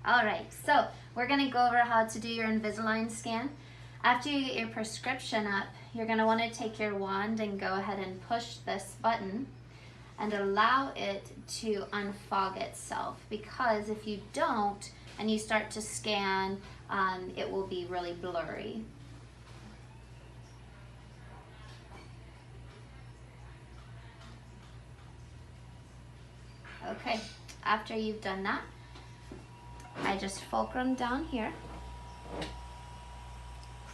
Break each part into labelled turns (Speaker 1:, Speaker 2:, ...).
Speaker 1: All right, so we're gonna go over how to do your Invisalign scan. After you get your prescription up, you're gonna wanna take your wand and go ahead and push this button and allow it to unfog itself, because if you don't and you start to scan, it will be really blurry. Okay, after you've done that, I just fulcrum down here,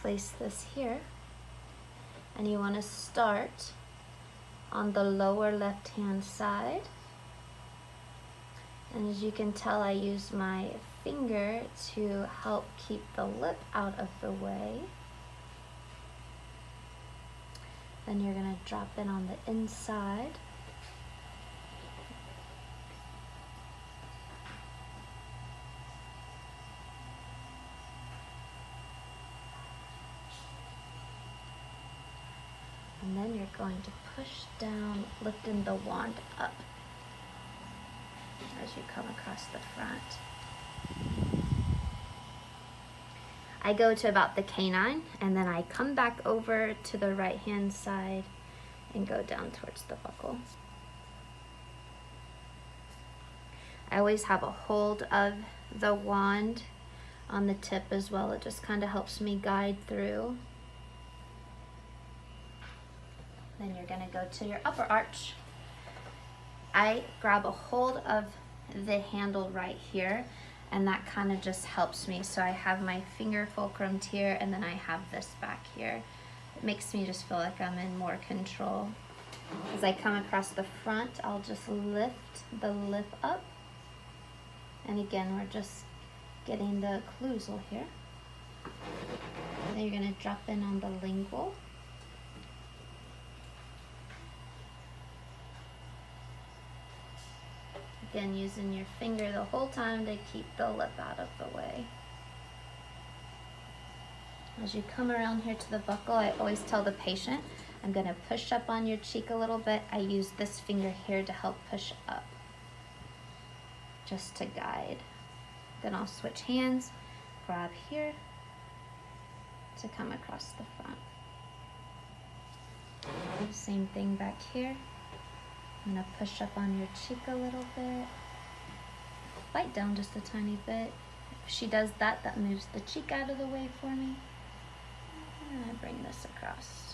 Speaker 1: place this here, and you want to start on the lower left hand side. And as you can tell, I use my finger to help keep the lip out of the way. Then you're going to drop it on the inside. And then you're going to push down, lifting the wand up as you come across the front. I go to about the canine, and then I come back over to the right hand side and go down towards the buccal. I always have a hold of the wand on the tip as well. It just kind of helps me guide through. Then you're gonna go to your upper arch. I grab a hold of the handle right here, and that kind of just helps me. So I have my finger fulcrumed here, and then I have this back here. It makes me just feel like I'm in more control. As I come across the front, I'll just lift the lip up. And again, we're just getting the occlusal here. Then you're gonna drop in on the lingual. Again, using your finger the whole time to keep the lip out of the way. As you come around here to the buccal, I always tell the patient, I'm going to push up on your cheek a little bit. I use this finger here to help push up, just to guide. Then I'll switch hands, grab here to come across the front. Same thing back here. I'm gonna push up on your cheek a little bit, bite down just a tiny bit. If she does that, that moves the cheek out of the way for me. And I bring this across.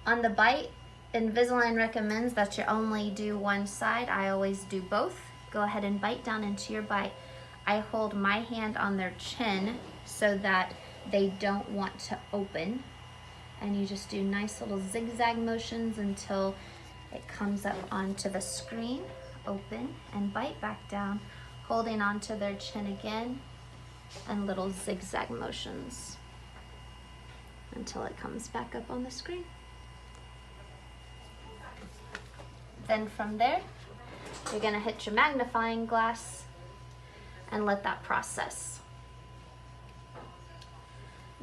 Speaker 1: On the bite, Invisalign recommends that you only do one side. I always do both. Go ahead and bite down into your bite. I hold my hand on their chin so that they don't want to open. And you just do nice little zigzag motions until it comes up onto the screen. Open and bite back down, holding onto their chin again, and little zigzag motions until it comes back up on the screen. Then from there, you're gonna hit your magnifying glass and let that process.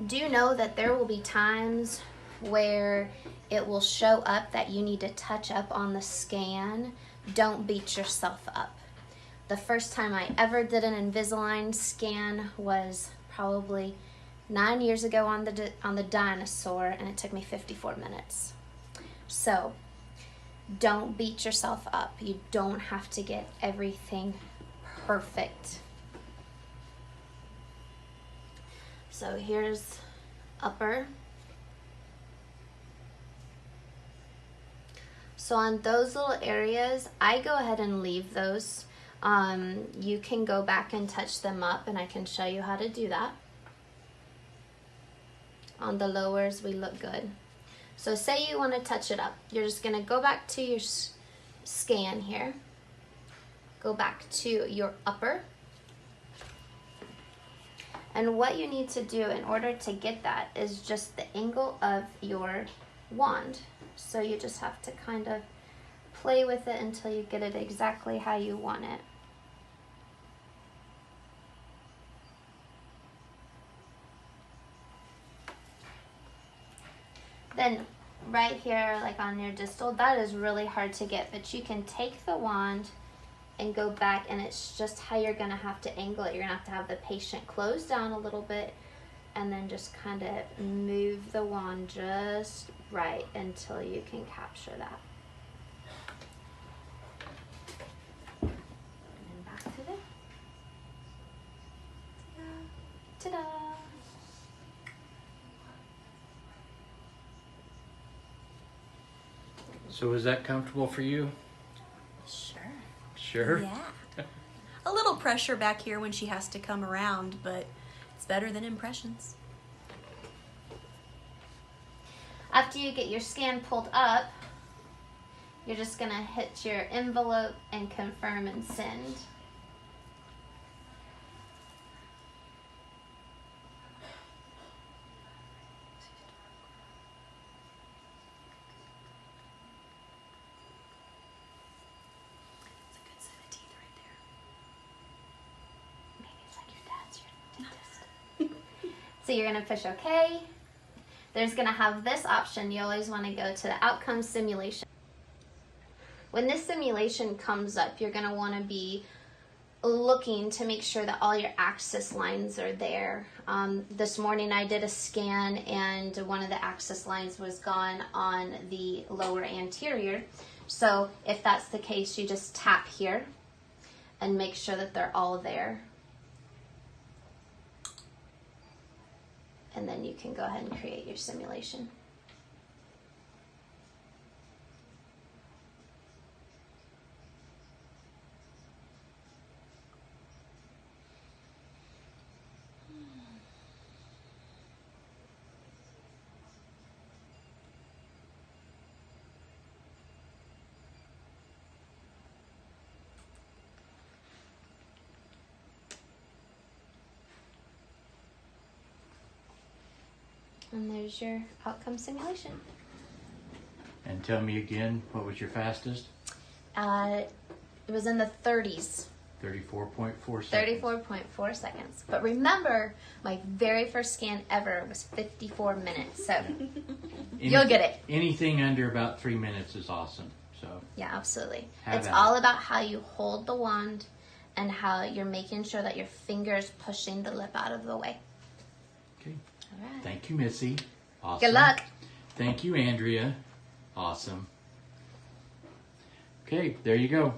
Speaker 1: Do you know that there will be times where it will show up that you need to touch up on the scan? Don't beat yourself up. The first time I ever did an Invisalign scan was probably 9 years ago on the dinosaur, and it took me 54 minutes. So don't beat yourself up. You don't have to get everything perfect. So here's upper. So on those little areas, I go ahead and leave those. You can go back and touch them up, and I can show you how to do that. On the lowers, we look good. So say you want to touch it up. You're just going to go back to your scan here. Go back to your upper. And what you need to do in order to get that is just the angle of your wand. So you just have to kind of play with it until you get it exactly how you want it. Then right here, like on your distal, that is really hard to get, but you can take the wand and go back, and it's just how you're gonna have to angle it. You're gonna have to have the patient close down a little bit and then just kind of move the wand just right until you can capture that. And then back to there. Ta-da! Ta-da!
Speaker 2: So is that comfortable for you?
Speaker 3: Sure.
Speaker 2: Sure?
Speaker 3: Yeah. A little pressure back here when she has to come around, but it's better than impressions.
Speaker 1: After you get your scan pulled up, you're just gonna hit your envelope and confirm and send.
Speaker 3: It's a good set of teeth right there.
Speaker 1: Maybe it's like your dad's your dentist. So you're gonna push OK. There's gonna have this option. You always wanna go to the outcome simulation. When this simulation comes up, you're gonna wanna be looking to make sure that all your axis lines are there. This morning I did a scan and one of the axis lines was gone on the lower anterior. So if that's the case, you just tap here and make sure that they're all there. And then you can go ahead and create your simulation. And there's your outcome simulation.
Speaker 2: And tell me again, what was your fastest?
Speaker 1: It was in the 30s.
Speaker 2: 34.4 seconds.
Speaker 1: 34.4 seconds. But remember, my very first scan ever was 54 minutes. So you'll get it.
Speaker 2: Anything under about 3 minutes is awesome. So
Speaker 1: yeah, absolutely.
Speaker 2: Have
Speaker 1: It's
Speaker 2: at
Speaker 1: all
Speaker 2: it.
Speaker 1: about how you hold the wand and how you're making sure that your finger's pushing the lip out of the way.
Speaker 2: Okay.
Speaker 1: All right.
Speaker 2: Thank you, Missy. Awesome.
Speaker 1: Good luck.
Speaker 2: Thank you, Andrea. Awesome. Okay, there you go.